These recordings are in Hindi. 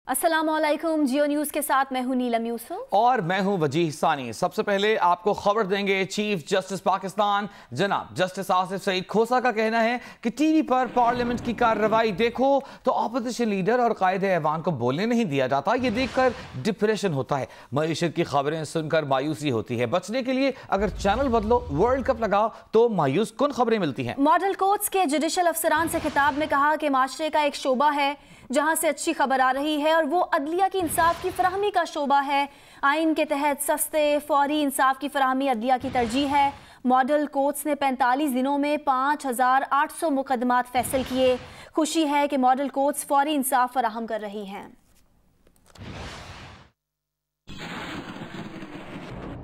अस्सलामुअलैकुम। जियो न्यूज के साथ मैं हूं नीलम यूसुफ और मैं हूं वजीह सानी। सबसे पहले आपको खबर देंगे चीफ जस्टिस पाकिस्तान जनाब जस्टिस आसिफ सईद खोसा का कहना है कि टीवी पर पार्लियामेंट की कार्रवाई देखो तो ऑपोजिशन लीडर और कायदे ऐवान को बोलने नहीं दिया जाता। ये देखकर डिप्रेशन होता है, मईशत की खबरें सुनकर मायूसी होती है। बचने के लिए अगर चैनल बदलो, वर्ल्ड कप लगाओ तो मायूस कुन खबरें मिलती हैं। मॉडल कोर्ट्स के जुडिशल अफसरान से खिताब में कहा कि माशरे का एक शोबा है जहां से अच्छी खबर आ रही है और वो अदलिया की इंसाफ की फराहमी का शोबा है। आइन के तहत सस्ते फौरी इंसाफ की फराहमी अदलिया की तरजीह है। मॉडल कोर्ट्स ने 45 दिनों में 5800 मुकदमात फैसल किए। खुशी है कि मॉडल कोर्ट्स फौरी इंसाफ फराहम कर रही हैं।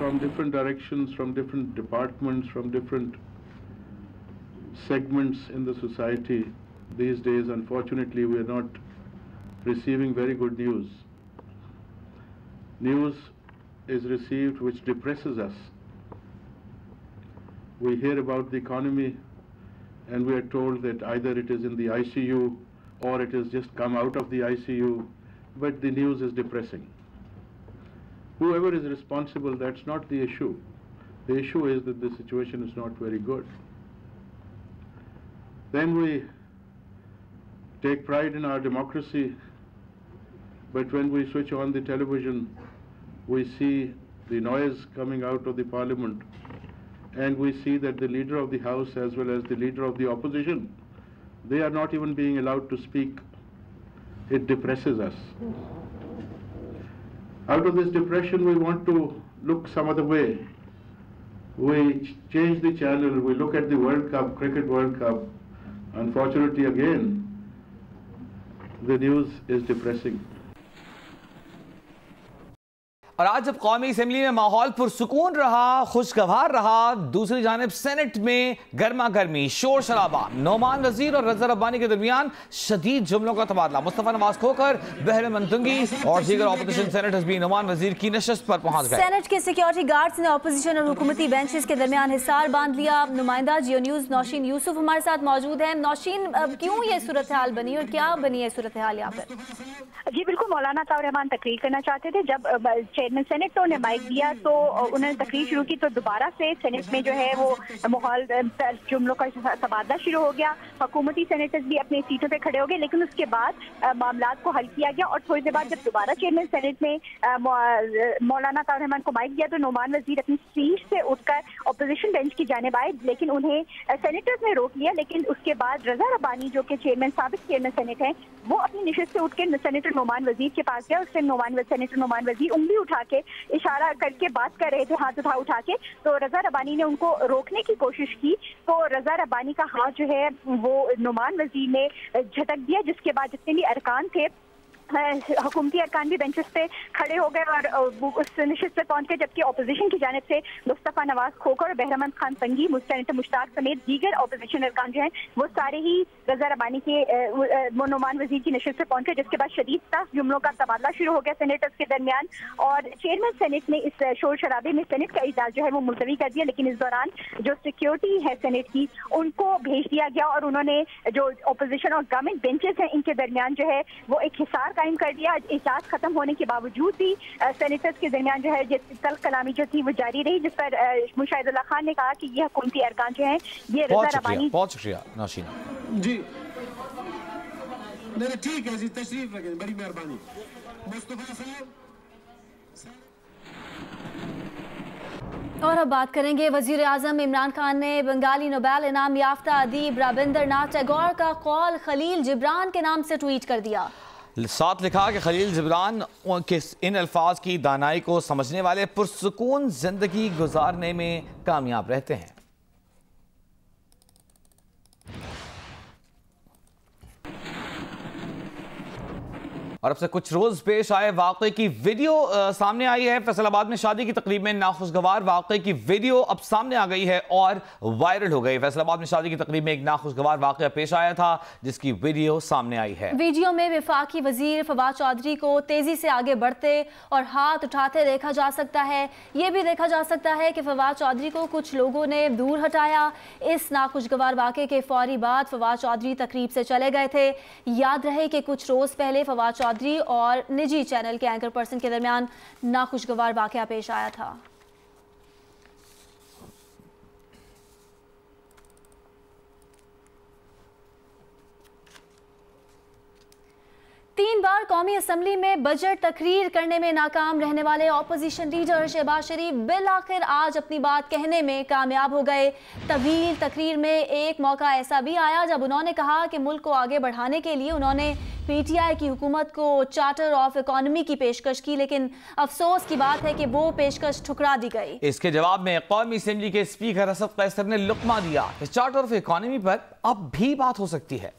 From different directions, from different departments, from different segments in the society, these days unfortunately we are not receiving very good news. News is received which depresses us. We hear about the economy and we are told that either it is in the ICU or it has just come out of the ICU, but the news is depressing. Whoever is responsible, that's not the issue. The issue is that the situation is not very good. Then we take pride in our democracy, but when we switch on the television, we see the noise coming out of the parliament, and we see that the leader of the house as well as the leader of the opposition, they are not even being allowed to speak. It depresses us. Out of this depression, we want to look some other way. We change the channel, we look at the World Cup, Cricket World Cup. Unfortunately again, the news is depressing. और आज जब कौमी असेंबली में माहौल पुरसुकून रहा, खुशगवार रहा, दूसरी जानिब सेनेट में गर्मा गर्मी, शोर शराबा, नौमान वजीर और रज़ा रब्बानी के दरमियान शदीद जुमलों का तबादला। मुस्तफा नवाज खोकर, बहरम मंतुंगी और दीगर ऑपोजिशन सेनेटर्स भी नौमान वजीर की नशस्त पर पहुंच गए। सेनेट के सिक्योरिटी गार्ड्स ने ऑपोजिशन और हुकूमती बेंचेस के दरमियान हिसार बांध लिया। नुमाइंदा जियो न्यूज नौशीन यूसुफ हमारे साथ मौजूद है। नौशीन, क्यों ये सूरत हाल बनी और क्या बनी है सूरत हाल यहाँ पर? जी बिल्कुल, मौलाना अताउर रहमान तकरीर करना चाहते थे। जब चेयरमैन सेनेट ने माइक दिया तो उन्होंने तकरीर शुरू की, तो दोबारा से सेनेट में जो है वो माहौल जुमलों का तबादला शुरू हो गया। हुकूमती सेनेटर्स भी अपनी सीटों पे खड़े हो गए, लेकिन उसके बाद मामलात को हल किया गया और थोड़ी देर बाद जब दोबारा चेयरमैन सेनेट ने मौलाना अताउर रहमान को माइक दिया तो नौमान वजीर अपनी सीट से उठकर अपोजिशन बेंच की जानिब आए, लेकिन उन्हें सेनेटर्स ने रोक लिया। लेकिन उसके बाद रज़ा रब्बानी जो कि चेयरमैन साबिक चेयरमैन सेनेट हैं, वो अपनी नशिस्त से उठकर सेनेटर नौमान वजीर के पास गया। उससे सेनेटर नौमान वजीर उंगली उठा के इशारा करके बात कर रहे थे, हाथ उठा के, तो रज़ा रब्बानी ने उनको रोकने की कोशिश की, तो रज़ा रब्बानी का हाथ जो है वो नौमान वजीर ने झटक दिया, जिसके बाद जितने भी अरकान थे हुकूमती अरकान भी बेंचेस पे खड़े हो गए और उस निशिस्त पे पहुंच गए, जबकि अपोजिशन की जानिब से मुस्तफा नवाज खोकर और बहरमंद खान संगी, सेनेटर मुश्ताक समेत दीगर अपोजिशन अरकान जो हैं वो सारे ही रज़ा रब्बानी के नौमान वजीर की निशिस्त पे पहुंच गए, जिसके बाद शदीद सख्त जुमलों का तबादला शुरू हो गया सेनेटर्स के दरमियान। और चेयरमैन सेनेट ने इस शोर शराबे में सेनेट का इजलास जो है वो मुलतवी कर दिया, लेकिन इस दौरान जो सिक्योरिटी है सेनेट की उनको भेज दिया गया और उन्होंने जो अपोजिशन और गवर्नमेंट बेंचेस हैं इनके दरमियान जो है वो एक हिसार कायम कर दिया। इजलास खत्म होने के बावजूद भी सेनेटर्स के दरमियान जो है तल कलामी जो थी वो जारी रही, जिस पर मुशाहिदुल्लाह खान ने कहा कि ये हुकूमती अरकान जो हैं ये रज़ा रब्बानी। बहुत शुक्रिया नौशीना जी। नहीं ठीक है जी, तशरीफ रखें, बड़ी मेहरबानी। मुस्तफा साहब। और अब बात करेंगे वजीर आजम इमरान खान ने बंगाली नोबेल इनाम याफ्ता अदीब रविंद्रनाथ टैगोर का कौल खलील जिब्रान के नाम से ट्वीट कर दिया। साथ लिखा कि खलील जिब्रान के इन अल्फाज की दानाई को समझने वाले पुरसुकून जिंदगी गुजारने में कामयाब रहते हैं। और अब से कुछ रोज पेश आए वाकये की वीडियो सामने आई है। फैसलाबाद में शादी की तकरीब में नाखुशगवार वाकये की वीडियो अब सामने आ गई है और वायरल हो गई। फैसलाबाद में शादी की तकरीब में एक नाखुशगवार वाकया पेश आया था जिसकी वीडियो सामने आई है। वीडियो में वफाकी वजीर फवाद चौधरी को तेजी से आगे बढ़ते और हाथ उठाते देखा जा सकता है। ये भी देखा जा सकता है कि फवाद चौधरी को कुछ लोगों ने दूर हटाया। इस नाखुशगवार वाकये के फौरी बाद फवाद चौधरी तकरीब से चले गए थे। याद रहे कि कुछ रोज पहले फवाद चौधरी और निजी चैनल के एंकर पर्सन के दरमियान नाखुशगवार वाकया पेश आया था। तीन बार कौमी असम्बली में बजट तकरीर करने में नाकाम रहने वाले ऑपोजिशन लीडर शहबाज शरीफ बिल आखिर आज अपनी बात कहने में कामयाब हो गए। तवील तकरीर में एक मौका ऐसा भी आया जब उन्होंने कहा कि मुल्क को आगे बढ़ाने के लिए उन्होंने पीटीआई की हुकूमत को चार्टर ऑफ इकोनॉमी की पेशकश की, लेकिन अफसोस की बात है कि वो पेशकश ठुकरा दी गई। इसके जवाब में कौमी असम्बली के स्पीकर असद कैसर ने लुकमा दिया कि चार्टर ऑफ इकोनॉमी पर अब भी बात हो सकती है।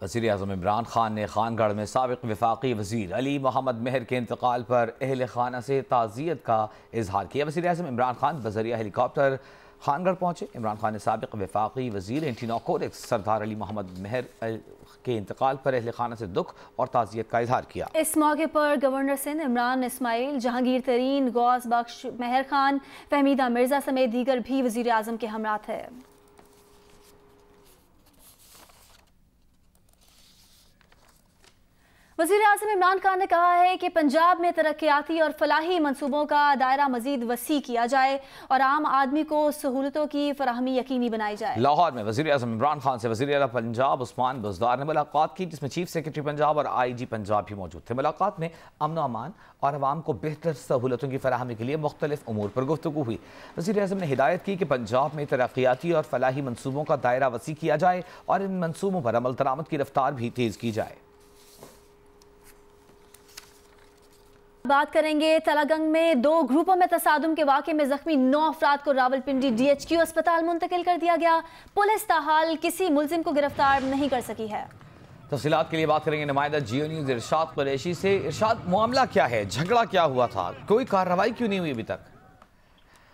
वज़ीर आज़म इमरान खान ने खानगढ़ में साबिक़ वफाकी वज़ीर अली मोहम्मद मेहर के इंतकाल पर अहल खाना से ताज़ियत का इजहार किया। वज़ीर आज़म इमरान खान बज़रिया हेलीकॉप्टर खानगढ़ पहुँचे। इमरान खान ने साबिक़ वफाकी वज़ीर एंटी नारकोटिक्स सरदार अली मोहम्मद मेहर के इंतकाल पर अहल खाना से दुख और ताज़ियत का इजहार किया। इस मौके पर गवर्नर सिंध इमरान इस्माइल, जहांगीर तरीन, गौस बख्श, मेहर खान, फहमीदा मिर्जा समेत दीगर भी वज़ीर आज़म के हमरा थे। वज़ीर आज़म इमरान खान ने कहा है कि पंजाब में तरक्याती और फलाही मंसूबों का दायरा मज़ीद वसी किया जाए और आम आदमी को सहूलतों की फराहमी यकीनी बनाई जाए। लाहौर में वज़ीर आज़म इमरान खान से वज़ीर आला पंजाब उस्मान बुज़दार ने मुलाकात की, जिसमें चीफ सेक्रेटरी पंजाब और IG पंजाब भी मौजूद थे। मुलाकात में अमन अमान और अवाम को बेहतर सहूलतों की फराहमी के लिए मुख्तलिफ उमूर पर गुफ्तगू हुई। वज़ीर आज़म ने हिदायत की कि पंजाब में तरक्याती और फलाही मंसूबों का दायरा वसी किया जाए और इन मंसूबों पर अमल दरामद की रफ्तार भी तेज़ की जाए। बात करेंगे तलागंग में 2 ग्रुपों में तसादुम के वाक़े में जख्मी 9 अफराद को रावलपिंडी DHQ अस्पताल मुंतकिल कर दिया गया। पुलिस ताहाल किसी मुलजिम को गिरफ्तार नहीं कर सकी है। तफसीलात के लिए बात करेंगे नुमाइंदा जियो न्यूज़ इरशाद कुरैशी से। इरशाद, मामला क्या है, झगड़ा क्या हुआ था, कोई कार्रवाई क्यों नहीं हुई अभी तक?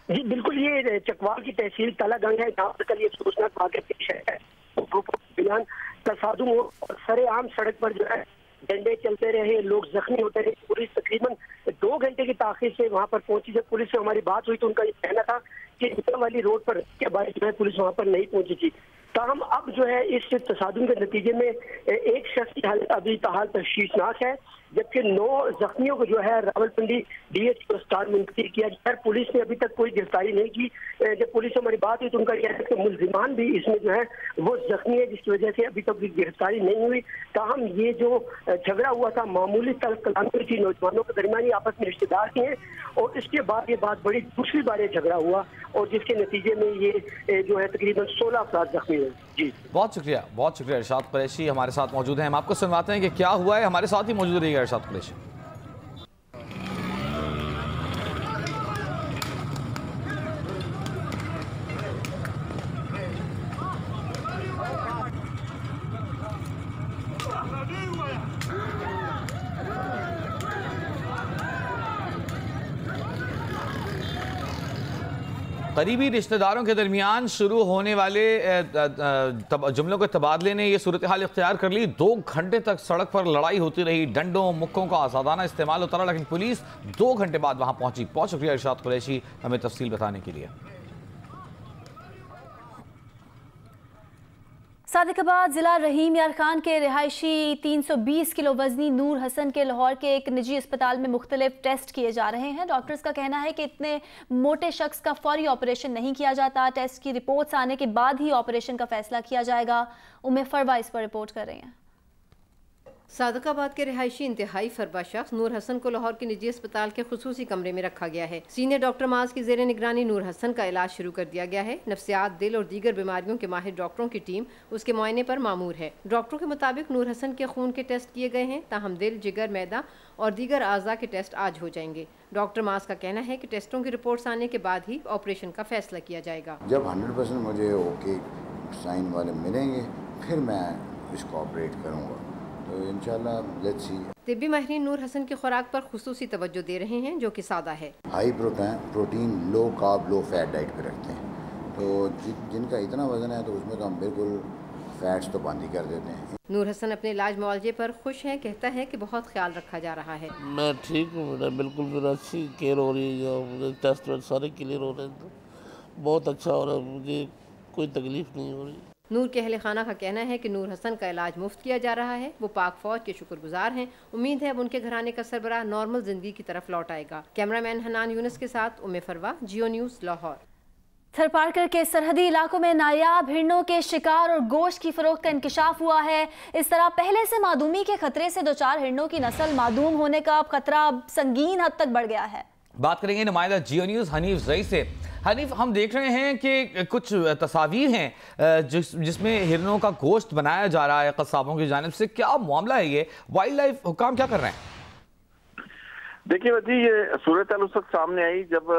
जी बिल्कुल, ये चकवाल की तहसील तलागंग है, जहाँ पर कल ये अफसोसनाक वाक़या पेश है। बयान तसादुम और सरेआम सड़क पर जो है डंडे चलते रहे, लोग जख्मी होते रहे। पुलिस तकरीबन 2 घंटे की ताखीर से वहां पर पहुंची। जब पुलिस से हमारी बात हुई तो उनका ये कहना था कि इतना वाली रोड पर के बारे जो है पुलिस वहां पर नहीं पहुंची थी। ताहम अब जो है इस तसादुम के नतीजे में एक शख्स की हालत अभी ताहाल तशवीशनाक है, जबकि 9 जख्मियों को जो है रावलपिंडी DHQ अस्पताल मुंतकिल किया गया। पुलिस ने अभी तक कोई गिरफ्तारी नहीं की। जब पुलिस से हमारी बात हुई तो उनका कहना है कि मुलजिमान भी इसमें जो है वो जख्मी है, जिसकी वजह से अभी तक गिरफ्तारी नहीं हुई। ताहम ये जो झगड़ा हुआ था मामूली तलकलामी थी, नौजवानों के दरमियान ही आपस में रिश्तेदार थे, और इसके बाद ये बात बड़ी दूसरी बार झगड़ा हुआ और जिसके नतीजे में ये जो है तकरीबन 16 अफराद जख्मी हुए। जी बहुत शुक्रिया इरशाद कुरैशी हमारे साथ मौजूद हैं। हम आपको सुनवाते हैं कि क्या हुआ है। हमारे साथ ही मौजूद रहिएगा इरशाद कुरैशी। करीबी रिश्तेदारों के दरमियान शुरू होने वाले जुमलों के तबादले ने यह सूरत हाल इख्तियार कर ली। 2 घंटे तक सड़क पर लड़ाई होती रही, डंडों मुक्कों का आज़ादाना इस्तेमाल होता रहा, लेकिन पुलिस 2 घंटे बाद वहां पहुंची। बहुत शुक्रिया इरशाद कुरैशी हमें तफसील बताने के लिए। सादिकाबाद जिला रहीम यार खान के रिहायशी 320 किलो वजनी नूर हसन के लाहौर के एक निजी अस्पताल में मुख्तलिफ टेस्ट किए जा रहे हैं। डॉक्टर्स का कहना है कि इतने मोटे शख्स का फौरी ऑपरेशन नहीं किया जाता। टेस्ट की रिपोर्ट्स आने के बाद ही ऑपरेशन का फैसला किया जाएगा। उम्मे फरवा इस पर रिपोर्ट कर रही हैं। सादिकाबाद के रिहायशी इंतहाई फरबा शख्स नूर हसन को लाहौर के निजी अस्पताल के खुसूसी कमरे में रखा गया है। सीनियर डॉक्टर माज की जेर निगरानी नूर हसन का इलाज शुरू कर दिया गया है। नफ्सियात, दिल और दीगर बीमारियों के माहिर डॉक्टरों की टीम उसके मुआयने पर मामूर है। डॉक्टरों के मुताबिक नूर हसन के खून के टेस्ट किए गए हैं, ताहम दिल, जिगर, मैदा और दीगर आज़ा के टेस्ट आज हो जाएंगे। डॉक्टर माज का कहना है कि टेस्टों की रिपोर्ट्स आने के बाद ही ऑपरेशन का फैसला किया जाएगा। जब 100% मुझे ओके साइन वाले मिलेंगे फिर मैं इसको ऑपरेट करूँगा, तो इंशाल्लाह लेट्स सी। तिब्बी माहिरीन नूर हसन की खुराक पर खुसूसी तवज्जो दे रहे हैं, जो कि सादा है। High protein, low carb, low fat diet पे रखते हैं, तो जिनका इतना वजन है तो उसमें तो हम बिल्कुल फैट्स तो बंद ही कर देते हैं। नूर हसन अपने इलाज मुआवजे पर खुश है, कहता है कि बहुत ख्याल रखा जा रहा है। मैं ठीक हूँ, मेरा बिल्कुल मेरा अच्छी केयर हो रही है, मुझे टेस्ट वेस्ट सारे क्लियर हो रहे हैं, तो बहुत अच्छा हो रहा है, मुझे कोई तकलीफ नहीं हो रही। नूर के अहले खाना का कहना है कि नूर हसन का इलाज मुफ्त किया जा रहा है। वो पाक फौज के शुक्रगुजार हैं। उम्मीद है अब उनके घराने का सरबराह नॉर्मल जिंदगी की तरफ लौट आएगा। कैमरामैन हनान यूनुस के साथ उम्मे फरवा, जियो न्यूज़, लाहौर। थरपारकर के सरहदी इलाकों में नायाब हिरणों के शिकार और गोश्त की फरोख्त का इंकशाफ हुआ है। इस तरह पहले से मादूमी के खतरे से दो चार हिरणों की नस्ल मादूम होने का खतरा अब संगीन हद तक बढ़ गया है। बात करेंगे नुमाइंदा जियो न्यूज़ हनीफ जई से। हनीफ, हम देख रहे हैं कि कुछ तस्वीर हैं जिसमें हिरणों का गोश्त बनाया जा रहा है कस्साबों की जानिब से। क्या मामला है ये? वाइल्ड लाइफ हुकाम क्या कर रहे हैं? देखिए वजी, ये सूरत उस वक्त सामने आई जब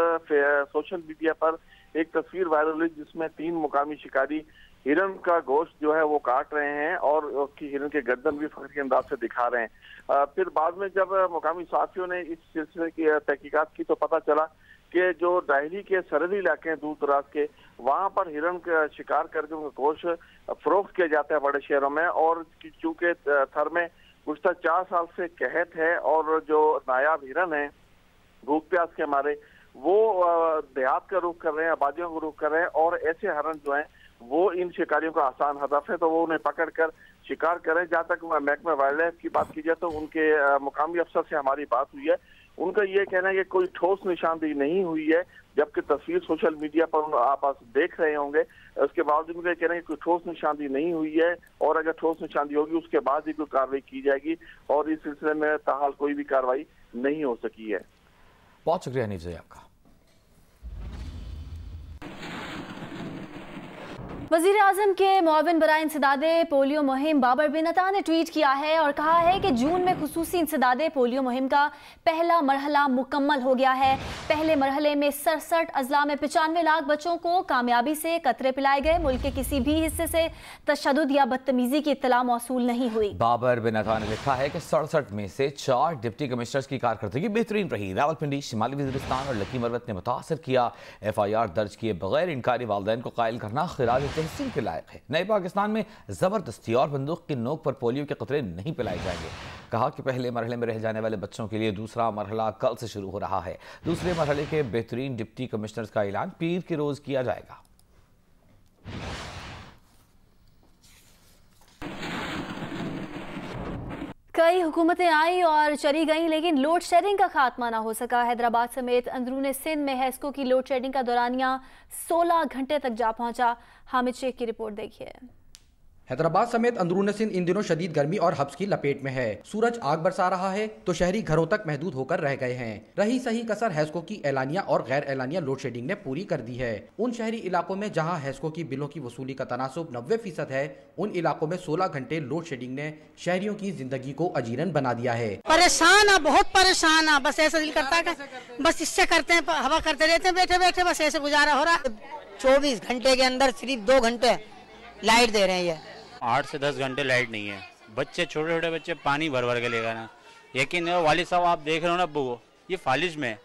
सोशल मीडिया पर एक तस्वीर वायरल हुई जिसमें 3 मुकामी शिकारी हिरन का गोश्त जो है वो काट रहे हैं और उसकी हिरन के गर्दन भी फख्र के अंदाज से दिखा रहे हैं। फिर बाद में जब मुकामी साथियों ने इस सिलसिले की तहकीकात की तो पता चला कि जो डायली के सरहदी इलाके हैं दूर दराज के, वहाँ पर हिरन का शिकार करके उनका गोश्त फरोख्त किया जाता है बड़े शहरों में। और चूंकि थर में गुज़श्ता 4 साल से कहत है और जो नायाब हिरन है भूख प्यास के मारे वो देहात का रुख कर रहे हैं, आबादियों को रुख कर रहे हैं और ऐसे हिरन जो हैं वो इन शिकारियों का आसान हदफ है, तो वो उन्हें पकड़ कर शिकार करें। जहाँ तक महकमा वाइल्ड लाइफ की बात की जाए तो उनके मुकामी अफसर से हमारी बात हुई है। उनका ये कहना है कि कोई ठोस निशानदेही नहीं हुई है, जबकि तस्वीर सोशल मीडिया पर आप देख रहे होंगे। उसके बावजूद उनका कहना है कि कोई ठोस निशानदेही नहीं हुई है और अगर ठोस निशानदेही होगी उसके बाद ही कोई कार्रवाई की जाएगी और इस सिलसिले में ताहाल कोई भी कार्रवाई नहीं हो सकी है। बहुत शुक्रिया हनीफ जी आपका। वज़ीर आज़म के मुआविन बराए इंसदादे पोलियो मुहिम बाबर बिन अता ने ट्वीट किया है और कहा है कि जून में खुसूसी इंसदादे पोलियो मुहिम का पहला मरहला मुकम्मल हो गया है। पहले मरहले में 67 अजला में 95 लाख बच्चों को कामयाबी से कतरे पिलाए गए। मुल्क के किसी भी हिस्से से तशद्दुद या बदतमीजी की इत्तला मौसूल नहीं हुई। बाबर बिन अता ने लिखा है कि 67 में से 4 डिप्टी कमिश्नर्स की कारकर्दगी बेहतरीन रही। रावलपिंडी, शिमाली वज़ीरिस्तान और लकी मरवत ने मुतासर किया। FIR दर्ज किए बगैर इनकारी वालिदैन को कायल करना खिराज तहसीन के लायक है। नए पाकिस्तान में जबरदस्ती और बंदूक की नोक पर पोलियो के कतरे नहीं पिलाए जाएंगे। कहा कि पहले मरहले में रह जाने वाले बच्चों के लिए दूसरा मरहला कल से शुरू हो रहा है। दूसरे मरहले के बेहतरीन डिप्टी कमिश्नर्स का ऐलान पीर के रोज किया जाएगा। कई हुकूमतें आई और चली गईं, लेकिन लोड शेडिंग का खात्मा ना हो सका। हैदराबाद समेत अंदरून सिंध में हेस्को की लोड शेडिंग का दौरानिया 16 घंटे तक जा पहुंचा। हामिद शेख की रिपोर्ट देखिए। हैदराबाद समेत अंदरून सिंध इन दिनों शदीद गर्मी और हब्स की लपेट में है। सूरज आग बरसा रहा है तो शहरी घरों तक महदूद होकर रह गए हैं। रही सही कसर हेस्को की एलानिया और गैर एलानिया लोड शेडिंग ने पूरी कर दी है। उन शहरी इलाकों में जहां हेस्को की बिलों की वसूली का तनासुब 90% है, उन इलाकों में 16 घंटे लोड शेडिंग ने शहरियों की जिंदगी को अजीरन बना दिया है। परेशान है, बहुत परेशान है। बस ऐसा दिल करता है बस इससे करते हैं, हवा करते रहते हैं बैठे बैठे, बस ऐसे गुजारा हो रहा है। 24 घंटे के अंदर सिर्फ 2 घंटे लाइट दे रहे हैं। ये 8 से 10 घंटे लाइट नहीं है। बच्चे, छोटे छोटे बच्चे पानी भर भर के लेगा ना। यकीन है वालिद साहब, आप देख रहे हो ना अब्बू को, ये फालिज में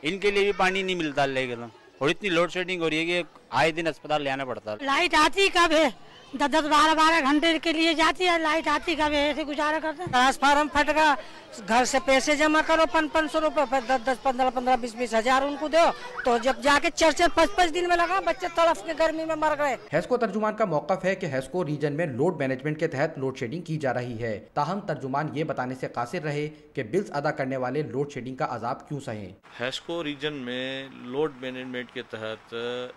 इनके लिए भी पानी नहीं मिलता लेकिन, और इतनी लोड शेडिंग हो रही है कि आए दिन अस्पताल ले आना पड़ता है। लाइट आती कब है? 10-12 घंटे के लिए जाती है लाइट, आती कब है? ऐसे गुजारा करते हैं। ट्रांसफार्मर फट गया, घर से पैसे जमा करो 500 रुपए, 10-10, 15-15, 20-20 हजार उनको दो, तो जब जाके 4-5 दिन में लगा बच्चे तड़फ के गर्मी में मर गए। हेस्को तर्जुमान का मौकफ है कि हेस्को रीजन में लोड मैनेजमेंट के तहत लोड शेडिंग की जा रही है। ताहम तर्जुमान ये बताने से कासिर रहे कि बिल्स अदा करने वाले लोड शेडिंग का अजाब क्यों सहें। हेस्को रीजन में लोड मैनेजमेंट के तहत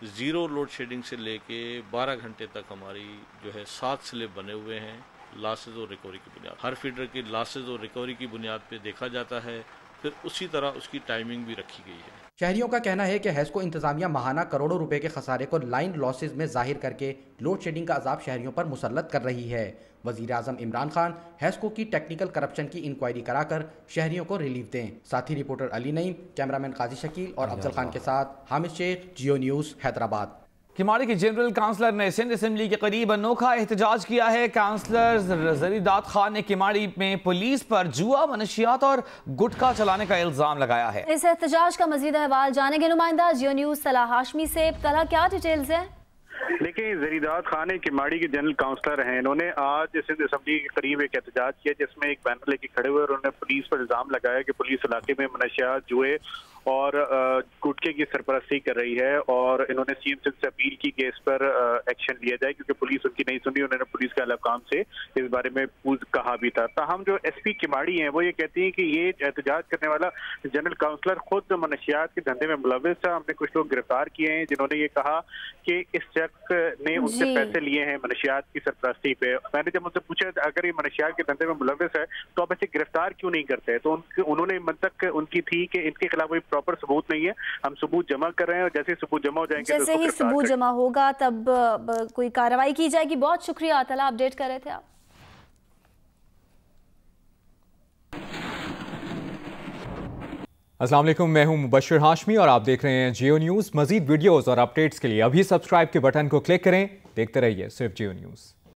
0 लोड शेडिंग से लेके 12 घंटे तक हमारी जो है 7 स्लेब बने हुए हैं लॉसेज और रिकवरी की बुनियाद। हर फीडर की लॉसेज और रिकवरी की बुनियाद पे देखा जाता है, फिर उसी तरह उसकी टाइमिंग भी रखी गई है। शहरियों का कहना है कि हेस्को इंतजामिया माहाना करोड़ों रुपए के खसारे को लाइन लॉसेज में जाहिर करके लोड शेडिंग का अजाब शहरियों पर मुसल्लत कर रही है। वजीर आजम इमरान खान हेस्को की टेक्निकल करप्शन की इंक्वायरी कराकर शहरियों को रिलीफ दें। साथी रिपोर्टर अली नईम, कैमरामैन काजी शकील और अफजल खान के साथ हामिद शेख, जियो न्यूज़, हैदराबाद। किमाड़ी के जनरल काउंसलर ने सिंध असेंबली के करीब अनोखा एहतजाज किया है। काउंसलर जरीदात खान ने किमाड़ी में पुलिस पर जुआ, मनशियात और गुटखा चलाने का इल्जाम लगाया है। इस एहतजाज का मजीद अहवाल जानेंगे नुमाइंदा जियो न्यूज़ सलाह हाशमी से। तला क्या डिटेल्स है? देखिए, जरीदात खान एक किमाड़ी के जनरल काउंसलर हैं। इन्होंने आज सिंध असेंबली के करीब एक एहतजाज किया जिसमें एक बैनर लेके खड़े हुए और उन्होंने पुलिस पर इल्जाम लगाया कि पुलिस इलाके में मनशियात, जुए और गुटके की सरपरस्ती कर रही है और इन्होंने सीएम सिंध से अपील की कि इस पर एक्शन लिया जाए, क्योंकि पुलिस उनकी नहीं सुनी। उन्होंने पुलिस के अलग काम से इस बारे में कहा भी था। ताहम जो एसपी किमाड़ी हैं वो ये कहती हैं कि ये एहतजाज करने वाला जनरल काउंसलर खुद मनशियात के धंधे में मुलविस है। हमने कुछ लोग गिरफ्तार किए हैं जिन्होंने ये कहा कि इस शख्स ने उनसे पैसे लिए हैं मनशियात की सरपरस्ती पे। मैंने जब उनसे पूछा अगर ये मनशियात के धंधे में मुलविस है तो आप ऐसे गिरफ्तार क्यों नहीं करते, तो उन्होंने मंतक उनकी थी कि इनके खिलाफ कोई प्रॉपर सबूत नहीं है, हम सबूत जमा कर रहे हैं और जैसे ही सबूत जमा हो जाएंगे जैसे ही सबूत जमा होगा तब कोई कार्रवाई की जाएगी। बहुत शुक्रिया अतला, अपडेट कर रहे थे आप। अस्सलाम वालेकुम, मैं हूं मुबश्शिर हाशमी और आप देख रहे हैं जियो न्यूज़। मजीद वीडियोस और अपडेट्स के लिए अभी सब्सक्राइब के बटन को क्लिक करें। देखते रहिए सिर्फ जियो न्यूज़।